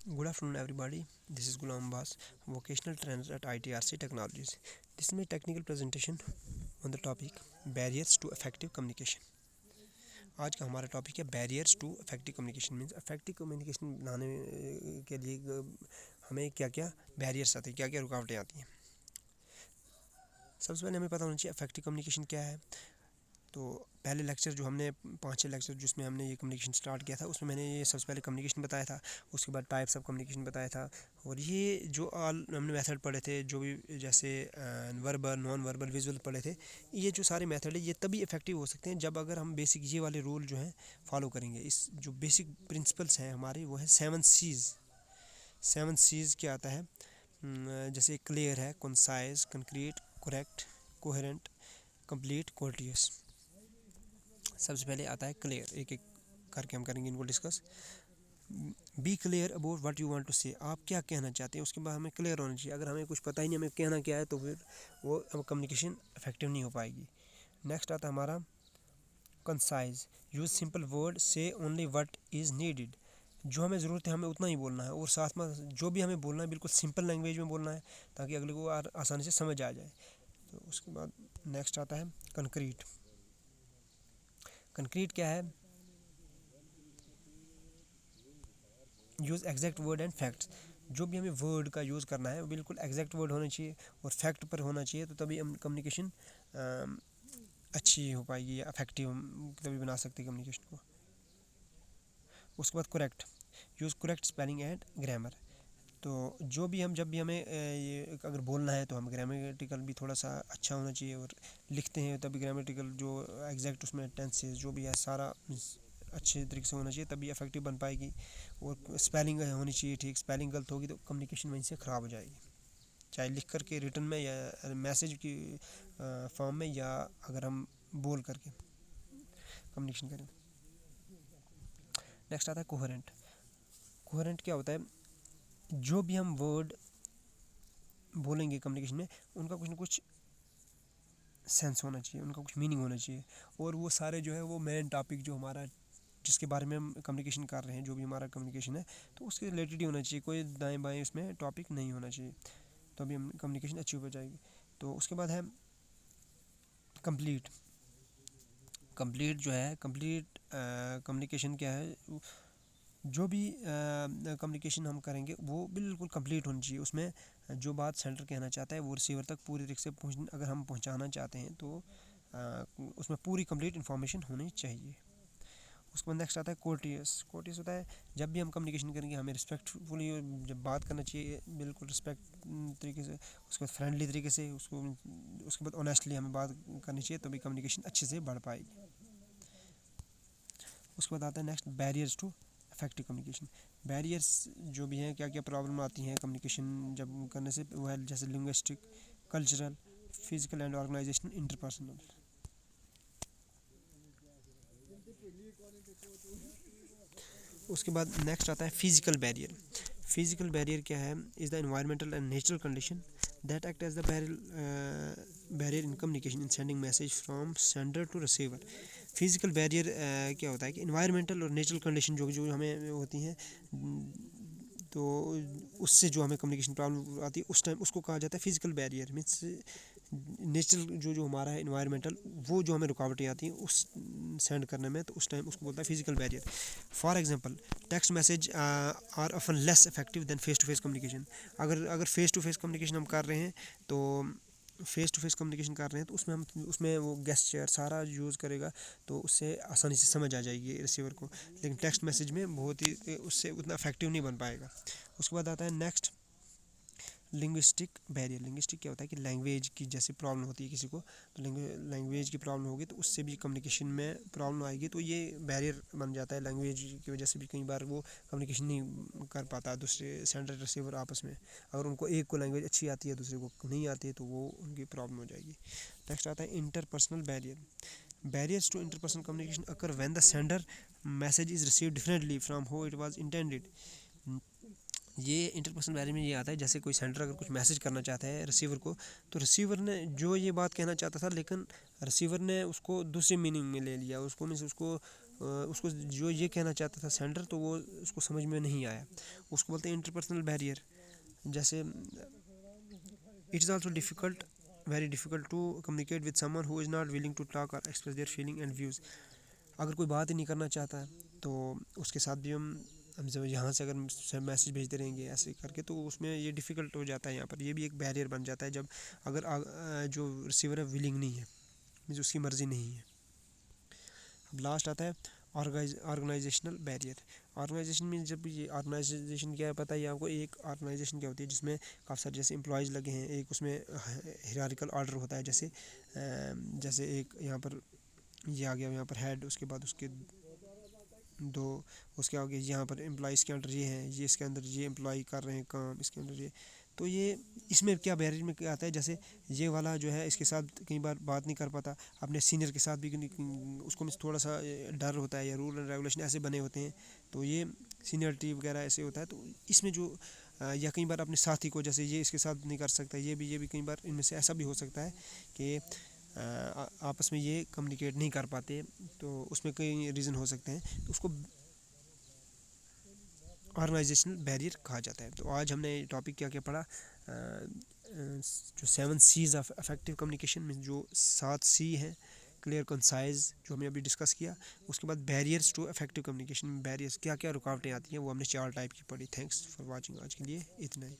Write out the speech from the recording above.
Good afternoon, everybody. This is Gulam Abbas, vocational trainer at ITRC Technologies. This is my technical presentation on the topic barriers to effective communication. आज का हमारा topic है barriers to effective communication. Means effective communication बनाने के लिए हमें क्या क्या बैरियर्स आते हैं, क्या क्या रुकावटें आती हैं। सबसे पहले हमें पता होना चाहिए इफेक्टिव कम्युनिकेशन क्या है। तो पहले लेक्चर जो हमने 5-6 लेक्चर जिसमें हमने ये कम्युनिकेशन स्टार्ट किया था, उसमें मैंने ये सबसे पहले कम्युनिकेशन बताया था, उसके बाद टाइप्स ऑफ कम्युनिकेशन बताया था। और ये जो ऑल हमने मेथड पढ़े थे, जो भी जैसे वर्बल, नॉन वर्बल, विजुअल पढ़े थे, ये जो सारे मेथड है ये तभी इफेक्टिव हो सकते हैं जब अगर हम बेसिक ये वाले रूल जो हैं फॉलो करेंगे। इस जो बेसिक प्रिंसिपल्स हैं हमारे वो है 7 C's। 7 C's क्या आता है, जैसे क्लियर है, concise, concrete, correct, coherent, complete, courteous. सबसे पहले आता है क्लियर। एक एक करके हम करेंगे इनको discuss. Be clear about what you want to say, आप क्या कहना चाहते हैं उसके बाद हमें क्लियर होना चाहिए। अगर हमें कुछ पता ही नहीं हमें कहना क्या है तो फिर वो कम्युनिकेशन इफेक्टिव नहीं हो पाएगी। नेक्स्ट आता है हमारा कंसाइज। यूज सिंपल वर्ड, से ओनली व्हाट इज़ नीडेड। जो हमें ज़रूरत है हमें उतना ही बोलना है, और साथ में जो भी हमें बोलना है बिल्कुल सिंपल लैंग्वेज में बोलना है ताकि अगले को आसानी से समझ आ जाए। तो उसके बाद नेक्स्ट आता है कंक्रीट। कंक्रीट क्या है, use exact word and facts. जो भी हमें वर्ड का यूज़ करना है वो बिल्कुल एग्जैक्ट वर्ड होना चाहिए और फैक्ट पर होना चाहिए, तो तभी हम कम्युनिकेशन अच्छी हो पाएगी या इफेक्टिव हम तभी बना सकते हैं कम्युनिकेशन को। उसके बाद correct. Use correct spelling and grammar. तो जो भी हम जब भी हमें ये अगर बोलना है तो हम ग्रामेटिकल भी थोड़ा सा अच्छा होना चाहिए, और लिखते हैं तभी ग्रामेटिकल जो एग्जैक्ट उसमें टेंसेस जो भी है सारा अच्छे तरीके से होना चाहिए, तभी इफेक्टिव बन पाएगी। और स्पेलिंग होनी चाहिए ठीक। स्पेलिंग गलत होगी तो कम्युनिकेशन वहीं से ख़राब हो जाएगी, चाहे लिख करके रिटन में या मैसेज की फॉर्म में, या अगर हम बोल करके कम्युनिकेशन करें। नेक्स्ट आता है कोहेरेंट। कोहेरेंट क्या होता है, जो भी हम वर्ड बोलेंगे कम्युनिकेशन में उनका कुछ ना कुछ सेंस होना चाहिए, उनका कुछ मीनिंग होना चाहिए। और वो सारे जो है वो मेन टॉपिक जो हमारा जिसके बारे में हम कम्युनिकेशन कर रहे हैं, जो भी हमारा कम्युनिकेशन है तो उसके रिलेटेड ही होना चाहिए, कोई दाएं बाएं इसमें टॉपिक नहीं होना चाहिए, तो अभी हम कम्युनिकेशन अच्छी हो जाएगी। तो उसके बाद है कंप्लीट। कंप्लीट जो है, कंप्लीट कम्युनिकेशन क्या है, जो भी कम्युनिकेशन हम करेंगे वो बिल्कुल कंप्लीट होनी चाहिए। उसमें जो बात सेंडर कहना चाहता है वो रिसीवर तक पूरी तरीके से अगर हम पहुंचाना चाहते हैं तो उसमें पूरी कंप्लीट इन्फॉर्मेशन होनी चाहिए। उसके बाद नेक्स्ट आता है कोर्टियस। कोर्टियस होता है जब भी हम कम्युनिकेशन करेंगे हमें रिस्पेक्टफुली जब बात करना चाहिए, बिल्कुल रिस्पेक्ट तरीके से, उसके बाद फ्रेंडली तरीके से उसको, उसके बाद ऑनेस्टली हमें बात करनी चाहिए, तभी कम्युनिकेशन अच्छे से बढ़ पाएगी। उसके बाद आता है next barriers to effective communication. Barriers जो भी हैं, क्या क्या प्रॉब्लम आती हैं कम्युनिकेशन जब करने से, वो है जैसे linguistic, cultural, physical and organisation, interpersonal. उसके बाद नेक्स्ट आता है फिजिकल बैरियर। फिजिकल बैरियर क्या है, is the environmental and natural condition that act as the barrier in communication in sending message from sender to receiver. Physical barrier क्या होता है कि इन्वायरमेंटल और नेचुरल कंडीशन जो जो हमें होती हैं, तो उससे जो हमें कम्युनिकेशन प्रॉब्लम आती है उस टाइम उसको कहा जाता है फिजिकल बैरियर। मीन्स नेचुरल जो जो हमारा है इन्वायरमेंटल, वो जो हमें रुकावटें आती हैं उस सेंड करने में, तो उस टाइम उसको बोलता है physical barrier. For example text message are often less effective than face to face communication. अगर फेस टू फेस कम्युनिकेशन हम कर रहे हैं तो फेस टू फेस कम्युनिकेशन कर रहे हैं तो उसमें वो गेस्चर सारा यूज़ करेगा, तो उससे आसानी से समझ आ जाएगी रिसीवर को। लेकिन टेक्स्ट मैसेज में बहुत ही उससे उतना इफेक्टिव नहीं बन पाएगा। उसके बाद आता है नेक्स्ट लिंग्विस्टिक बैरियर। लिंग्विस्टिक क्या होता है कि लैंग्वेज की जैसे प्रॉब्लम होती है किसी को, तो लैंग्वेज की प्रॉब्लम होगी तो उससे भी कम्युनिकेशन में प्रॉब्लम आएगी, तो ये बैरियर बन जाता है। लैंग्वेज की वजह से भी कई बार वो कम्युनिकेशन नहीं कर पाता दूसरे सेंडर रिसीवर आपस में। अगर उनको एक को लैंग्वेज अच्छी आती है दूसरे को नहीं आती है तो वो उनकी प्रॉब्लम हो जाएगी। नेक्स्ट आता है interpersonal barrier. Barriers to interpersonal communication occur when the sender message is received differently from how it was intended. ये इंटरपर्सनल बैरियर में ये आता है जैसे कोई सेंडर अगर कुछ मैसेज करना चाहता है रिसीवर को, तो रिसीवर ने जो ये बात कहना चाहता था लेकिन रिसीवर ने उसको दूसरी मीनिंग में ले लिया, उसको मीन्स उसको उसको जो ये कहना चाहता था सेंडर, तो वो उसको समझ में नहीं आया। उसको बोलते हैं इंटरपर्सनल बैरियर। जैसे it is also difficult, very difficult to communicate with someone who is not willing to talk और express their feeling and views. अगर कोई बात ही नहीं करना चाहता है तो उसके साथ भी हम जब यहाँ से अगर मैसेज भेजते रहेंगे ऐसे करके, तो उसमें ये डिफ़िकल्ट हो जाता है। यहाँ पर ये भी एक बैरियर बन जाता है जब अगर जो रिसीवर है विलिंग नहीं है, मीन्स उसकी मर्ज़ी नहीं है। अब लास्ट आता है ऑर्गेनाइजेशनल बैरियर। ऑर्गेनाइजेशन में जब ये ऑर्गेनाइजेशन क्या है पता है आपको, एक ऑर्गेनाइजेशन क्या होती है जिसमें काफ़ी सारे जैसे एम्प्लॉयज़ लगे हैं, एक उसमें हायरार्किकल ऑर्डर होता है। जैसे एक यहाँ पर ये आ गया, यहाँ पर हेड, उसके बाद उसके दो, उसके आगे यहाँ पर एम्प्लॉयज़ के अंडर ये हैं, ये इसके अंदर ये एम्प्लॉय कर रहे हैं काम, इसके अंदर ये। तो ये इसमें क्या बैरियर में क्या आता है, जैसे ये वाला जो है इसके साथ कई बार बात नहीं कर पाता, अपने सीनियर के साथ भी उसको थोड़ा सा डर होता है, या रूल एंड रेगुलेशन ऐसे बने होते हैं, तो ये सीनियरिटी वगैरह ऐसे होता है। तो इसमें जो या कई बार अपने साथी को, जैसे ये इसके साथ नहीं कर सकता, ये भी कई बार इनमें से ऐसा भी हो सकता है कि आपस में ये कम्युनिकेट नहीं कर पाते, तो उसमें कई रीज़न हो सकते हैं, तो उसको ऑर्गेनाइजेशनल बैरियर कहा जाता है। तो आज हमने टॉपिक क्या क्या पढ़ा, जो 7 C's ऑफ इफेक्टिव कम्युनिकेशन में जो 7 C हैं, क्लियर, कंसाइज, जो हमने अभी डिस्कस किया। उसके बाद barriers to effective communication, barriers क्या क्या रुकावटें आती हैं, वो हमने 4 टाइप की पढ़ी। थैंक्स फॉर वाचिंग, आज के लिए इतना ही।